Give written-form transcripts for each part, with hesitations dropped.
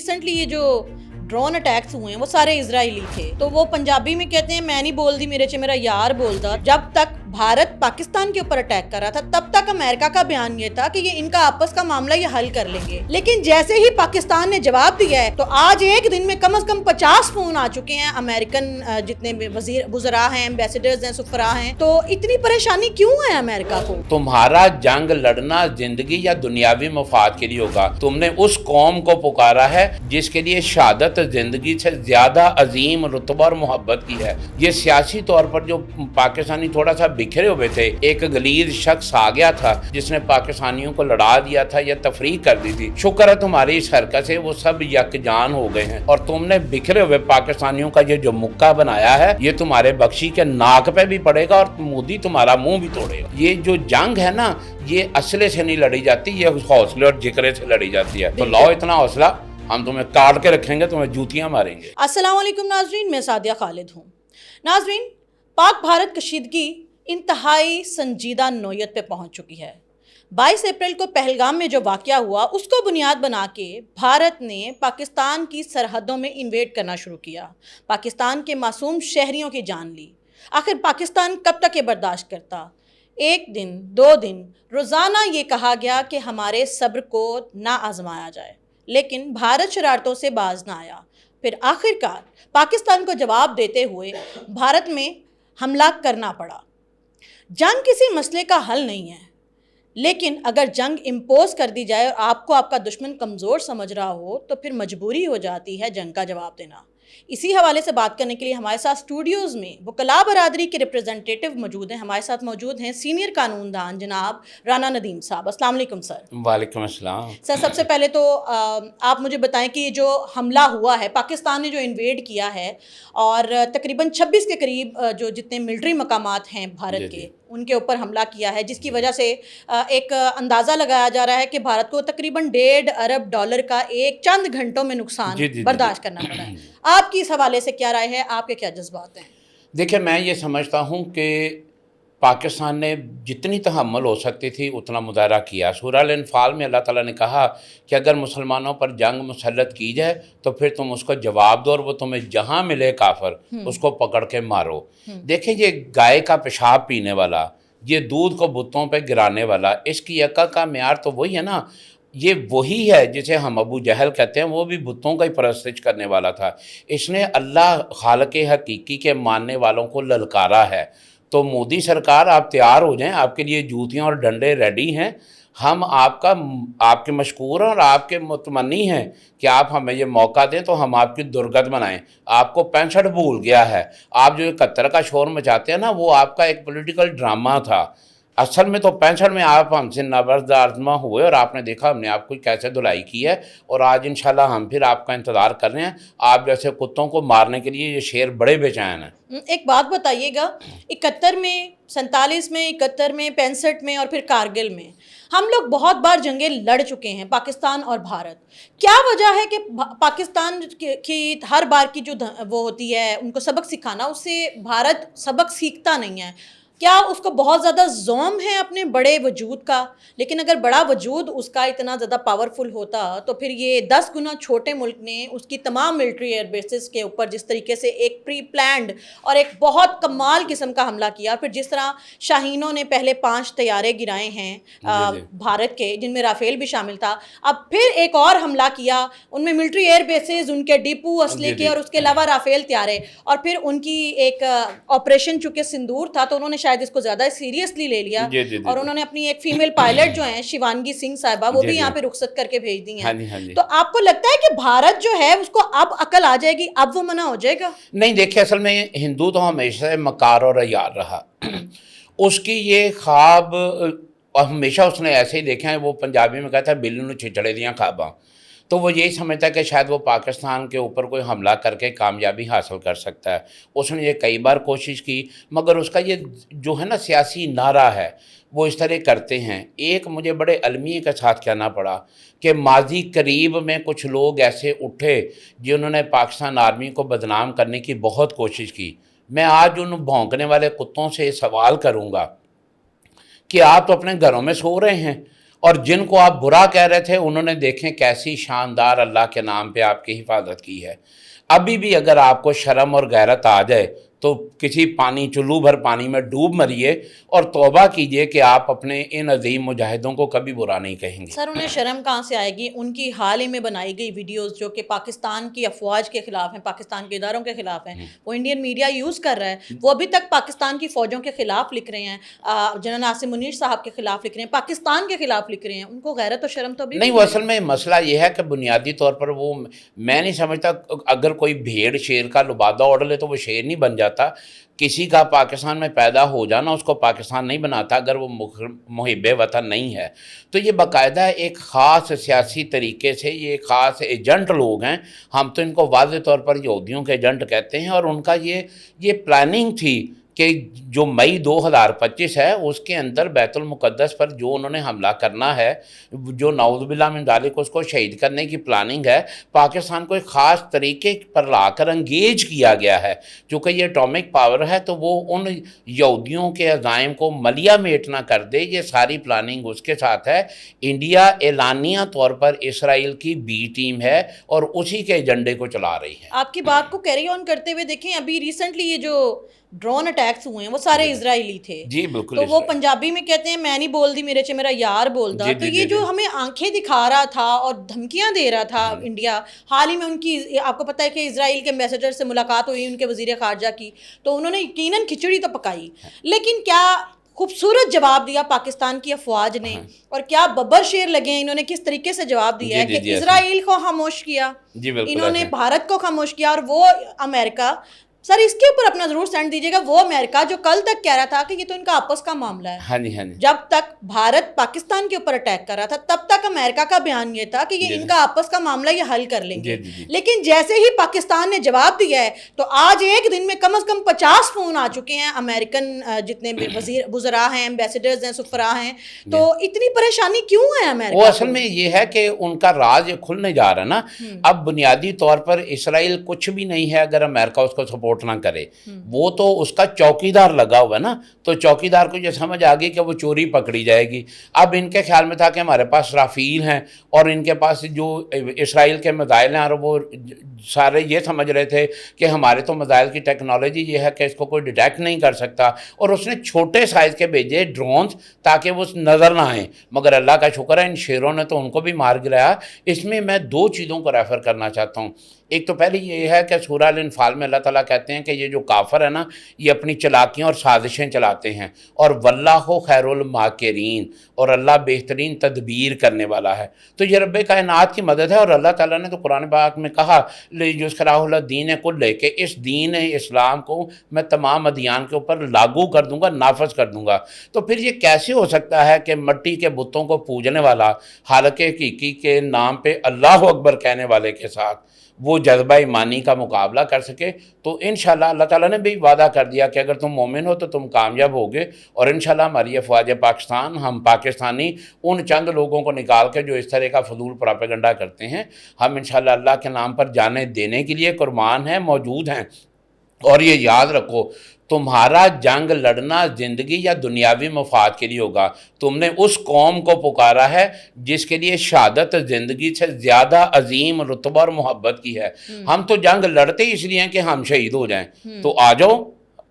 Recently یہ جو drone attacks ہوئے ہیں وہ سارے اسرائیلی تھے. تو وہ پنجابی میں کہتے ہیں میں نہیں بول دی میرے چ میرا یار بولتا. جب تک بھارت پاکستان کے اوپر اٹیک کر رہا تھا تب تک امریکہ کا بیان یہ تھا کہ یہ ان کا آپس کا معاملہ یہ حل کر لیں گے. لیکن جیسے ہی پاکستان نے جواب دیا ہے تو آج ایک دن میں کم از کم 50 فون آ چکے ہیں امریکن جتنے بھی وزراء ہیں, ایمبیسڈرز ہیں, سفراء ہیں. تو اتنی پریشانی کیوں ہے امریکہ کو؟ تمہارا جنگ لڑنا زندگی یا دنیاوی مفاد کے لیے ہوگا. تم نے اس قوم کو پکارا ہے جس کے لیے شہادت زندگی سے زیادہ عظیم رتبہ اور محبت کی ہے. یہ سیاسی طور پر جو پاکستانی تھوڑا سا بکھرے ہوئے تھے, ایک غلیظ شخص آ گیا تھا جس نے پاکستانیوں کو لڑا دیا تھا یا تفریق کر دی تھی. شکر ہے تمہاری اس حرکت سے وہ سب یکجان ہو گئے ہیں اور تم نے بکھرے ہوئے پاکستانیوں کا یہ جو مکہ بنایا ہے یہ تمہارے بخشی کے ناک پہ بھی پڑے گا اور مودی تمہارا منہ بھی توڑے گا. یہ جو جنگ ہے نا یہ اسلحے سے نہیں لڑی جاتی, یہ حوصلے اور جگرے سے لڑی جاتی ہے. تو لاؤ اتنا حوصلہ, ہم تمہیں کاٹ کے رکھیں گے, تمہیں جوتیاں ماریں گے. السلام علیکم ناظرین, میں سعدیہ خالد ہوں. ناظرین, پاک بھارت کشیدگی انتہائی سنجیدہ نوعیت پہ پہنچ چکی ہے. 22 اپریل کو پہلگام میں جو واقعہ ہوا اس کو بنیاد بنا کے بھارت نے پاکستان کی سرحدوں میں انویڈ کرنا شروع کیا, پاکستان کے معصوم شہریوں کی جان لی. آخر پاکستان کب تک یہ برداشت کرتا؟ ایک دن, 2 دن, روزانہ یہ کہا گیا کہ ہمارے صبر کو نہ آزمایا جائے, لیکن بھارت شرارتوں سے باز نہ آیا. پھر آخر کار پاکستان کو جواب دیتے ہوئے بھارت میں حملہ کرنا پڑا. جنگ کسی مسئلے کا حل نہیں ہے, لیکن اگر جنگ امپوز کر دی جائے اور آپ کو آپ کا دشمن کمزور سمجھ رہا ہو تو پھر مجبوری ہو جاتی ہے جنگ کا جواب دینا. اسی حوالے سے بات کرنے کے لیے ہمارے ساتھ اسٹوڈیوز میں وکلاء برادری کے ریپرزینٹیٹیو موجود ہیں. ہمارے ساتھ موجود ہیں سینئر قانون دان جناب رانا ندیم صاحب. السلام علیکم سر. وعلیکم السلام. سر, سب سے پہلے تو آپ مجھے بتائیں کہ یہ جو حملہ ہوا ہے, پاکستان نے جو انویڈ کیا ہے اور تقریباً 26 کے قریب جو جتنے ملٹری مقامات ہیں بھارت کے ان کے اوپر حملہ کیا ہے, جس کی وجہ سے ایک اندازہ لگایا جا رہا ہے کہ بھارت کو تقریباً $1.5 ارب کا ایک چند گھنٹوں میں نقصان برداشت کرنا پڑا ہے. آپ کی اس حوالے سے کیا رائے ہے, آپ کے کیا جذبات ہیں؟ دیکھیں, میں یہ سمجھتا ہوں کہ پاکستان نے جتنی تحمل ہو سکتی تھی اتنا مظاہرہ کیا. سورہ الانفال میں اللہ تعالیٰ نے کہا کہ اگر مسلمانوں پر جنگ مسلط کی جائے تو پھر تم اس کو جواب دو اور وہ تمہیں جہاں ملے کافر اس کو پکڑ کے مارو. دیکھیں, یہ گائے کا پیشاب پینے والا, یہ دودھ کو بتوں پہ گرانے والا, اس کی عقل کا معیار تو وہی ہے نا. یہ وہی ہے جسے ہم ابو جہل کہتے ہیں, وہ بھی بتوں کا ہی پرستش کرنے والا تھا. اس نے اللہ خالق حقیقی کے ماننے والوں کو للکارا ہے. تو مودی سرکار آپ تیار ہو جائیں, آپ کے لیے جوتیاں اور ڈنڈے ریڈی ہیں. ہم آپ کے مشکور ہیں اور آپ کے متمنی ہیں کہ آپ ہمیں یہ موقع دیں تو ہم آپ کی درگت بنائیں. آپ کو 65 بھول گیا ہے. آپ جو 71 کا شور مچاتے ہیں نا وہ آپ کا ایک پولیٹیکل ڈرامہ تھا. اصل میں تو 65 میں آپ ہم سے نبرد آزما ہوئے اور آپ نے دیکھا ہم نے آپ کو کیسے دھلائی کی ہے, اور آج انشاءاللہ ہم پھر آپ کا انتظار کر رہے ہیں. آپ جیسے کتوں کو مارنے کے لیے یہ شیر بڑے بے چین ہیں. ایک بات بتائیے گا, 71 میں, 47 میں, 71 میں, 65 میں اور پھر کارگل میں ہم لوگ بہت بار جنگیں لڑ چکے ہیں, پاکستان اور بھارت. کیا وجہ ہے کہ پاکستان کی ہر بار کی جو وہ ہوتی ہے ان کو سبق سکھانا, اس سے بھارت سبق سیکھتا نہیں ہے؟ کیا اس کو بہت زیادہ زوم ہے اپنے بڑے وجود کا؟ لیکن اگر بڑا وجود اس کا اتنا زیادہ پاورفل ہوتا تو پھر یہ 10 گنا چھوٹے ملک نے اس کی تمام ملٹری ایئر بیسز کے اوپر جس طریقے سے ایک پری پلانڈ اور ایک بہت کمال قسم کا حملہ کیا, پھر جس طرح شاہینوں نے پہلے 5 طیارے گرائے ہیں بھارت کے جن میں رافیل بھی شامل تھا, اب پھر ایک اور حملہ کیا, ان میں ملٹری ایئر بیسز, ان کے ڈپو اسلحے کے, اور اس کے علاوہ رافیل طیارے, اور پھر ان کی ایک آپریشن چونکہ سندور تھا تو انہوں نے شاید اس کو زیادہ سیریسلی لے لیا, اور انہوں نے اپنی ایک فیمیل پائلٹ جو ہیں شیوانگی سنگھ صاحبہ وہ بھی یہاں پہ رخصت کر کے بھیج دی ہیں. تو آپ کو لگتا ہے کہ بھارت جو ہے اس کو اب عقل آ جائے گی, اب وہ منع ہو جائے گا؟ نہیں, دیکھیں, اصل میں ہندو تو ہمیشہ مکار اور عیار رہا. اس کی یہ خواب ہمیشہ اس نے ایسے ہی دیکھا ہے, وہ پنجابی میں کہتا ہے بلی نو چھچڑے دیاں خواباں. تو وہ یہی سمجھتا ہے کہ شاید وہ پاکستان کے اوپر کوئی حملہ کر کے کامیابی حاصل کر سکتا ہے. اس نے یہ کئی بار کوشش کی, مگر اس کا یہ جو ہے نا سیاسی نعرہ ہے وہ اس طرح کرتے ہیں. ایک مجھے بڑے المیے کے ساتھ کہنا پڑا کہ ماضی قریب میں کچھ لوگ ایسے اٹھے جنہوں نے پاکستان آرمی کو بدنام کرنے کی بہت کوشش کی. میں آج ان بھونکنے والے کتوں سے سوال کروں گا کہ آپ تو اپنے گھروں میں سو رہے ہیں اور جن کو آپ برا کہہ رہے تھے انہوں نے دیکھیں کیسی شاندار اللہ کے نام پہ آپ کی حفاظت کی ہے. ابھی بھی اگر آپ کو شرم اور غیرت آ جائے تو کسی پانی چلو بھر پانی میں ڈوب مریے اور توبہ کیجئے کہ آپ اپنے ان عظیم مجاہدوں کو کبھی برا نہیں کہیں گے. سر انہیں شرم کہاں سے آئے گی؟ ان کی حال ہی میں بنائی گئی ویڈیوز جو کہ پاکستان کی افواج کے خلاف ہیں، پاکستان کے اداروں کے خلاف ہیں، وہ انڈین میڈیا یوز کر رہا ہے. وہ ابھی تک پاکستان کی فوجوں کے خلاف لکھ رہے ہیں، جنرل عاصم منیر صاحب کے خلاف لکھ رہے ہیں، پاکستان کے خلاف لکھ رہے ہیں. ان کو غیرت و شرم تو ابھی نہیں. وہ اصل میں مسئلہ یہ ہے کہ بنیادی طور پر وہ میں نہیں سمجھتا اگر کوئی بھیڑ شیر کا لبادہ اوڑھ لے تو وہ شیر نہیں بن جاتا. کسی کا پاکستان میں پیدا ہو جانا اس کو پاکستان نہیں بناتا اگر وہ محب وطن نہیں ہے. تو یہ باقاعدہ ایک خاص سیاسی طریقے سے یہ خاص ایجنٹ لوگ ہیں. ہم تو ان کو واضح طور پر یہودیوں کے ایجنٹ کہتے ہیں، اور ان کا یہ پلاننگ تھی کہ جو مئی 2025 ہے اس کے اندر بیت المقدس پر جو انہوں نے حملہ کرنا ہے، جو نعوذ باللہ من ذالک اس کو شہید کرنے کی پلاننگ ہے، پاکستان کو ایک خاص طریقے پر لا کر انگیج کیا گیا ہے. چونکہ یہ اٹامک پاور ہے تو وہ ان یہودیوں کے عزائم کو ملیا میٹ نہ کر دے. یہ ساری پلاننگ اس کے ساتھ ہے. انڈیا اعلانیہ طور پر اسرائیل کی بی ٹیم ہے اور اسی کے ایجنڈے کو چلا رہی ہے. آپ کی بات کو کیری آن کرتے ہوئے دیکھیں ابھی ریسنٹلی یہ جو ڈرون اٹیکس ہوئے ہیں وہ سارے اسرائیلی تھے. جی بالکل. تو وہ پنجابی میں کہتے ہیں میں نہیں بول دی میرے چے میرا یار بول دا. تو یہ جو ہمیں آنکھیں دکھا رہا تھا اور دھمکیاں دے رہا تھا انڈیا، حال ہی میں ان کی آپ کو پتہ ہے کہ اسرائیل کے ایمبیسڈر سے ملاقات ہوئی ان کے وزیر خارجہ کی، تو انہوں نے یقیناً کھچڑی تو پکائی، لیکن کیا خوبصورت جواب دیا پاکستان کی افواج نے، اور کیا ببر شیر لگے ہیں انہوں نے کس طریقے سے جواب دیا ہے کہ اسرائیل کو خاموش کیا، انہوں نے بھارت کو خاموش کیا، اور وہ امریکہ. سر اس کے اوپر اپنا ضرور سینڈ دیجیے گا. وہ امریکہ جو کل تک کہہ رہا تھا کہ یہ تو ان کا آپس کا معاملہ ہے، ہاں جی ہاں جی، جب تک بھارت پاکستان کے اوپر اٹیک کر رہا تھا تب تک امریکہ کا بیان یہ تھا کہ یہ ان کا آپس کا معاملہ یہ حل کر لیں گے. لیکن جیسے ہی پاکستان نے جواب دیا ہے تو آج ایک دن میں کم از کم 50 فون آ چکے ہیں امریکن جتنے بھی وزراء ہیں، ایمبیسڈرز ہیں، سفراء ہیں. تو اتنی پریشانی کیوں ہے امریکہ؟ وہ اصل میں یہ ہے کہ ان کا راز یہ کھلنے جا رہا ہے نا. اب بنیادی طور پر اسرائیل کچھ بھی نہیں ہے اگر امریکہ اس کو سپورٹ نہ کرے. وہ تو اس کا چوکیدار لگا ہوا ہے نا، تو چوکیدار کو یہ سمجھ آ گئی کہ وہ چوری پکڑی جائے گی. اب ان کے خیال میں تھا کہ ہمارے پاس رافیل ہیں اور ان کے پاس جو اسرائیل کے میزائل ہیں، اور وہ سارے یہ سمجھ رہے تھے کہ ہمارے تو میزائل کی ٹیکنالوجی یہ ہے کہ اس کو کوئی ڈیٹیکٹ نہیں کر سکتا، اور اس نے چھوٹے سائز کے بھیجے ڈرونز تاکہ وہ نظر نہ آئیں. مگر اللہ کا شکر ہے ان شیروں نے تو ان کو بھی مار گرایا. اس میں میں 2 چیزوں کو ریفر کرنا چاہتا ہوں. ایک تو پہلی یہ ہے کہ سورہ الانفال میں اللہ تعالیٰ کہتے ہیں کہ یہ جو کافر ہے نا یہ اپنی چلاکیاں اور سازشیں چلاتے ہیں، اور واللہ خیر الماکرین، اور اللہ بہترین تدبیر کرنے والا ہے. تو یہ رب کائنات کی مدد ہے. اور اللہ تعالیٰ نے تو قرآن پاک میں کہا لیجزکرہ الدین کلہ، کہ اس دین اسلام کو میں تمام ادیان کے اوپر لاگو کر دوں گا، نافذ کر دوں گا. تو پھر یہ کیسے ہو سکتا ہے کہ مٹی کے بتوں کو پوجنے والا حالق حقیقی کے نام پہ اللہ اکبر کہنے والے کے ساتھ وہ جذبہ ایمانی کا مقابلہ کر سکے؟ تو انشاءاللہ اللہ تعالیٰ نے بھی وعدہ کر دیا کہ اگر تم مومن ہو تو تم کامیاب ہوگے. اور انشاءاللہ ہماری افواج پاکستان، ہم پاکستانی ان چند لوگوں کو نکال کے جو اس طرح کا فضول پراپیگنڈا کرتے ہیں، ہم انشاءاللہ اللہ کے نام پر جانیں دینے کے لیے قربان ہیں، موجود ہیں. اور یہ یاد رکھو تمہارا جنگ لڑنا زندگی یا دنیاوی مفاد کے لیے ہوگا. تم نے اس قوم کو پکارا ہے جس کے لیے شہادت زندگی سے زیادہ عظیم رتبہ اور محبت کی ہے. ہم تو جنگ لڑتے اس لیے ہیں کہ ہم شہید ہو جائیں. تو آ جاؤ،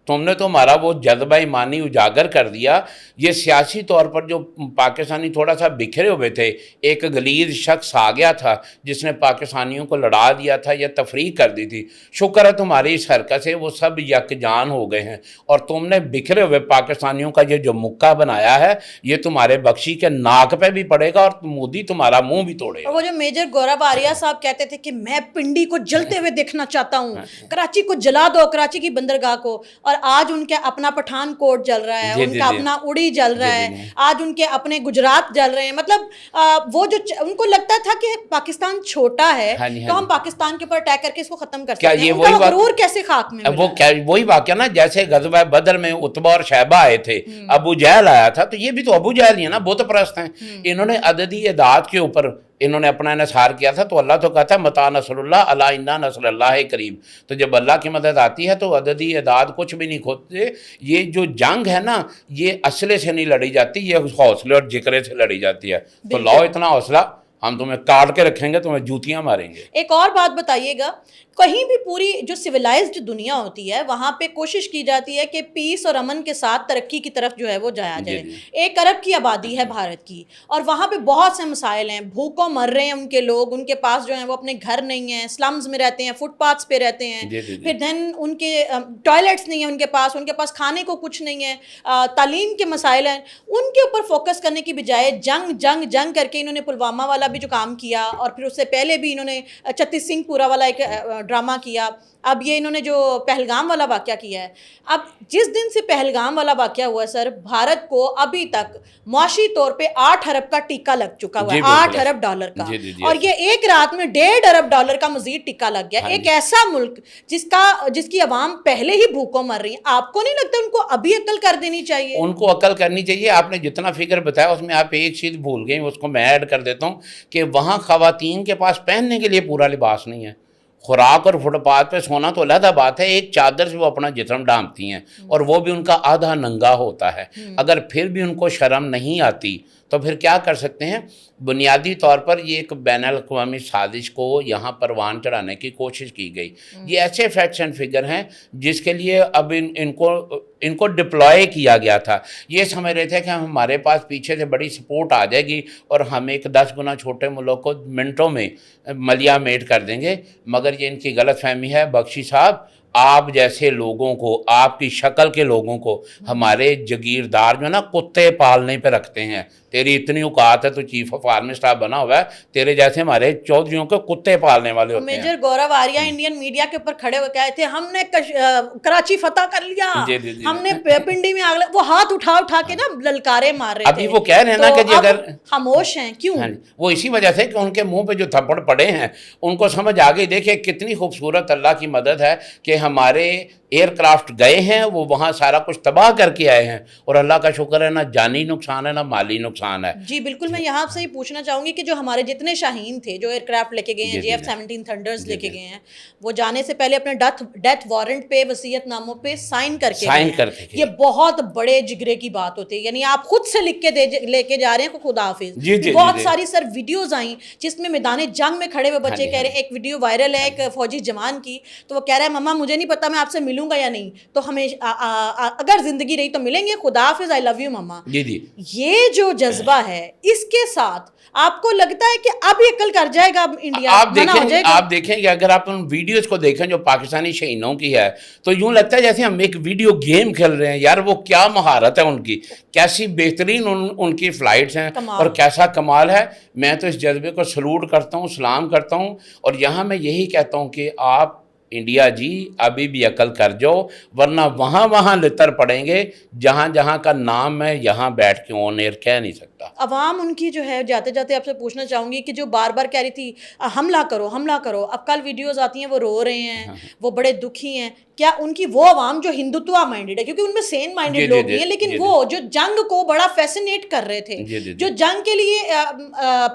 تم نے تو ہمارا وہ جذبہ ایمانی اجاگر کر دیا. یہ سیاسی طور پر جو پاکستانی تھوڑا سا بکھرے ہوئے تھے، ایک غلیظ شخص آ گیا تھا جس نے پاکستانیوں کو لڑا دیا تھا یا تفریق کر دی تھی. شکر ہے تمہاری اس حرکت سے وہ سب یکجان ہو گئے ہیں، اور تم نے بکھرے ہوئے پاکستانیوں کا یہ جو مکہ بنایا ہے یہ تمہارے بخشی کے ناک پہ بھی پڑے گا اور مودی تمہارا منہ بھی توڑے گا. اور وہ جو میجر گورو آریہ صاحب کہتے تھے کہ میں پنڈی کو جلتے ہوئے دیکھنا چاہتا ہوں، کراچی کو جلا دو، کراچی کی بندرگاہ کو. اور آج ان کا اپنا پٹھان کوٹ جل رہا ہے، ان کا اپنا اڑی جل رہا ہے، آج ان کے اپنے گجرات جل رہے ہیں. مطلب وہ جو ان کو لگتا تھا کہ پاکستان چھوٹا ہے تو ہم پاکستان کے اوپر اٹیک کر کے اس کو ختم کر سکتے ہیں. ان کا غرور کیسے خاک میں ملا؟ وہ وہی واقعہ نا جیسے غزوہ بدر میں عتبہ اور شیبہ آئے تھے، ابو جہل آیا تھا، تو یہ بھی تو ابو جہل ہی ہے نا، بت پرست ہیں. انہوں نے عددی اعداد کے اوپر انہوں نے اپنا انحصار کیا تھا تو اللہ تو کہتا ہے متا نصر اللہ الا ان نصر اللہ کریم. تو جب اللہ کی مدد آتی ہے تو عددی اعداد کچھ بھی نہیں کھوتے. یہ جو جنگ ہے نا یہ اسلحے سے نہیں لڑی جاتی, یہ حوصلے اور جگرے سے لڑی جاتی ہے. تو لاؤ اتنا حوصلہ, ہم تمہیں کاٹ کے رکھیں گے, تمہیں جوتیاں ماریں گے. ایک اور بات بتائیے گا, کہیں بھی پوری جو سویلائزڈ دنیا ہوتی ہے وہاں پہ کوشش کی جاتی ہے کہ پیس اور امن کے ساتھ ترقی کی طرف جو ہے وہ جایا جائے. 1 ارب کی آبادی ہے بھارت کی, اور وہاں پہ بہت سے مسائل ہیں, بھوکوں مر رہے ہیں ان کے لوگ, ان کے پاس جو ہیں وہ اپنے گھر نہیں ہیں, سلمز میں رہتے ہیں, فٹ پاتھس پہ رہتے ہیں, پھر دین ان کے ٹوائلٹس نہیں ہیں ان کے پاس کھانے کو کچھ نہیں ہے, تعلیم کے مسائل ہیں. ان کے اوپر فوکس کرنے کی بجائے جنگ کر کے انہوں نے پلوامہ والا بھی جو کام کیا, اور پھر اس سے پہلے بھی انہوں نے چھتیس سنگھ پورہ والا ایک ڈرامہ کیا, اب یہ انہوں نے جو پہلگام والا واقعہ کیا ہے. اب جس دن سے پہلگام والا واقعہ ہوا ہے سر, بھارت کو ابھی تک معاشی طور پہ 8 ارب کا ٹکا لگ چکا ہوا ہے, 8 ارب ڈالر کا, اور یہ ایک رات میں 1.5 ارب ڈالر کا مزید ٹکا لگ گیا. ایک ایسا ملک جس کی عوام پہلے ہی بھوکوں مر رہی ہیں, آپ کو نہیں لگتا ان کو ابھی عقل کر دینی چاہیے؟ ان کو عقل کرنی چاہیے. آپ نے جتنا فکر بتایا اس میں آپ ایک چیز بھول گئے, اس کو میں ایڈ کر دیتا ہوں کہ وہاں خواتین کے پاس پہننے کے لیے پورا لباس نہیں ہے. خوراک اور فٹ پاتھ پہ سونا تو علیحدہ بات ہے, ایک چادر سے وہ اپنا جسم ڈھانپتی ہیں, اور وہ بھی ان کا آدھا ننگا ہوتا ہے. اگر پھر بھی ان کو شرم نہیں آتی تو پھر کیا کر سکتے ہیں؟ بنیادی طور پر یہ ایک بین الاقوامی سازش کو یہاں پروان چڑھانے کی کوشش کی گئی. یہ ایسے فیکٹس اینڈ فگر ہیں جس کے لیے اب ان کو ڈپلوائے کیا گیا تھا. یہ سمجھ رہے تھے کہ ہمارے پاس پیچھے سے بڑی سپورٹ آ جائے گی اور ہم ایک 10 گنا چھوٹے ملک کو منٹوں میں ملیا میٹ کر دیں گے. مگر یہ ان کی غلط فہمی ہے. بخشی صاحب, آپ جیسے لوگوں کو, آپ کی شکل کے لوگوں کو ہمارے جگیردار جو ہے نا کتے پالنے پہ رکھتے ہیں. تیری اتنی اوقات ہے تو چیف آف آرمی اسٹاف بنا ہوا ہے, تیرے جیسے ہمارے چودھریوں کے کتے پالنے والے ہوتے ہیں. میجر گورو آریہ انڈین میڈیا کے اوپر کھڑے ہوئے کہے تھے ہم نے کراچی فتح کر لیا, ہم نے پنڈی میں آگ, وہ ہاتھ اٹھا کے نا للکارے مار رہے تھے. ابھی وہ کہہ رہے ہیں نا کہ جی اگر خاموش ہیں کیوں؟ وہ اسی وجہ سے کہ ان کے منہ پہ جو تھپڑ پڑے ہیں ان کو سمجھ آ گئی. دیکھیں کتنی خوبصورت اللہ کی مدد ہے کہ ہمارے ایئر کرافٹ گئے ہیں, وہ وہاں سارا کچھ تباہ کر کے آئے ہیں, اور اللہ کا شکر ہے نہ جانی نقصان ہے نہ مالی نقصان ہے. جی بالکل, میں یہاں سے ہی پوچھنا چاہوں گی کہ جو ہمارے جتنے شاہین تھے جو ایئر کرافٹ لے کے گئے ہیں, JF-17 تھنڈرز لے کے گئے ہیں, وہ جانے سے پہلے اپنے ڈیتھ وارنٹ پہ, وصیت ناموں پہ سائن کر کے گئے. یہ بہت بڑے جگرے کی بات ہوتی ہے, یعنی آپ خود سے لکھ کے لے کے جا رہے ہیں خدا حافظ. بہت ساری سر ویڈیوز آئیں جس میں میدان جنگ میں کھڑے ہوئے بچے کہہ رہے ہیں, ایک ویڈیو وائرل ہے ایک فوجی جوان کی, تو وہ کہہ رہا ہے مما مجھے نہیں پتا میں آپ سے ملوں گا یا نہیں, تو ہمیں اگر زندگی رہی تو ملیں گے, خدا حافظ, آئی لو یو مما. یہ جو جذبہ ہے اس کے ساتھ آپ کو لگتا ہے کہ اب یہ عقل کر جائے گا انڈیا؟ آپ دیکھیں کہ اگر آپ ان ویڈیوز کو دیکھیں جو پاکستانی شہینوں کی ہے تو یوں لگتا ہے جیسے ہم ایک ویڈیو گیم کھیل رہے ہیں. یار وہ کیا مہارت ہے ان کی, کیسی بہترین ان کی فلائٹس ہیں, اور کیسا کمال ہے. میں تو اس جذبے کو سلوٹ کرتا ہوں, سلام کرتا ہوں, اور یہاں میں یہی کہتا ہوں کہ آپ انڈیا جی ابھی بھی عقل کر جاؤ, ورنہ وہاں لتر پڑیں گے جہاں کا نام میں یہاں بیٹھ کے آن ایئر کہہ نہیں سکتا. عوام ان کی جو ہے, جاتے جاتے آپ سے پوچھنا چاہوں گی کہ جو بار بار کہہ رہی تھی حملہ کرو, اب کل ویڈیوز آتی ہیں وہ رو رہے ہیں, وہ بڑے دکھی ہیں, کیا ان کی وہ عوام جو ہندوتوا مائنڈیڈ ہے, کیونکہ ان میں سین مائنڈیڈ لوگ نہیں ہیں, لیکن وہ جو جنگ کو بڑا فیسنیٹ کر رہے تھے, جو جنگ کے لیے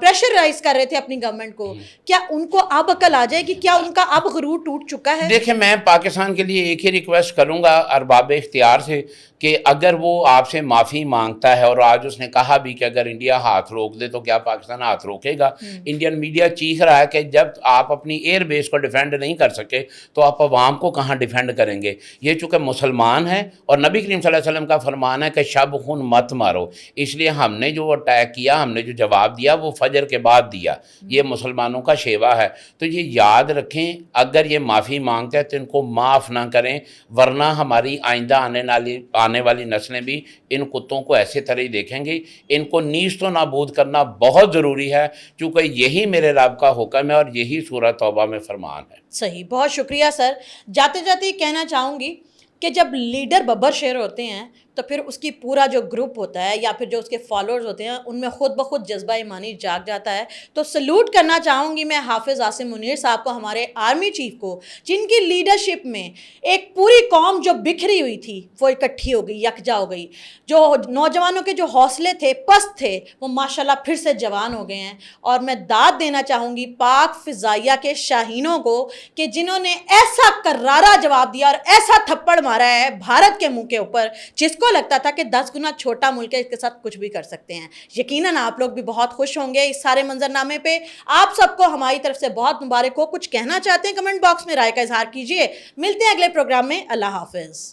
پریشر رائز کر رہے تھے اپنی گورنمنٹ کو, کیا ان کو اب عقل آ جائے گی؟ کیا ان کا اب غرور ٹوٹ چکا ہے؟ دیکھیں میں پاکستان کے لیے ایک ہی ریکویسٹ کروں گا ارباب اختیار سے کہ اگر وہ آپ سے معافی مانگتا ہے, اور آج اس نے کہا بھی کہ اگر انڈیا ہاتھ روک دے تو کیا پاکستان ہاتھ روکے گا. انڈین میڈیا چیخ رہا ہے کہ جب آپ اپنی ایئر بیس کو ڈیفینڈ نہیں کر سکے تو آپ عوام کو کہاں ڈیفینڈ کریں گے. یہ چونکہ مسلمان ہیں اور نبی کریم صلی اللہ علیہ وسلم کا فرمان ہے کہ شب خون مت مارو, اس لیے ہم نے جو اٹیک کیا, ہم نے جو جواب دیا وہ فجر کے بعد دیا. یہ مسلمانوں کا شیوا ہے. تو یہ یاد رکھیں اگر یہ معافی مانگتے ہیں تو ان کو معاف نہ کریں, ورنہ ہماری آئندہ آنے والی نسلیں بھی ان کتوں کو ایسے طرح ہی دیکھیں گی. ان کو نیست و نابود کرنا بہت ضروری ہے, چونکہ یہی میرے رب کا حکم ہے اور یہی سورہ توبہ میں فرمان ہے. صحیح, بہت شکریہ سر. جاتے جاتے کہنا چاہوں گی کہ جب لیڈر ببر شیر ہوتے ہیں تو پھر اس کی پورا جو گروپ ہوتا ہے یا پھر جو اس کے فالوورز ہوتے ہیں ان میں خود بخود جذبہ ایمانی جاگ جاتا ہے. تو سلوٹ کرنا چاہوں گی میں حافظ عاصم منیر صاحب کو, ہمارے آرمی چیف کو, جن کی لیڈرشپ میں ایک پوری قوم جو بکھری ہوئی تھی وہ اکٹھی ہو گئی, یکجا ہو گئی. جو نوجوانوں کے جو حوصلے تھے پست تھے وہ ماشاءاللہ پھر سے جوان ہو گئے ہیں. اور میں داد دینا چاہوں گی پاک فضائیہ کے شاہینوں کو کہ جنہوں نے ایسا کرارا جواب دیا اور ایسا تھپڑ مارا ہے بھارت کے منہ کے اوپر جس کو لگتا تھا کہ 10 گنا چھوٹا ملک ہے, اس کے ساتھ کچھ بھی کر سکتے ہیں. یقیناً آپ لوگ بھی بہت خوش ہوں گے اس سارے منظرنامے پہ. آپ سب کو ہماری طرف سے بہت مبارک ہو. کچھ کہنا چاہتے ہیں کمنٹ باکس میں رائے کا اظہار کیجئے. ملتے ہیں اگلے پروگرام میں. اللہ حافظ.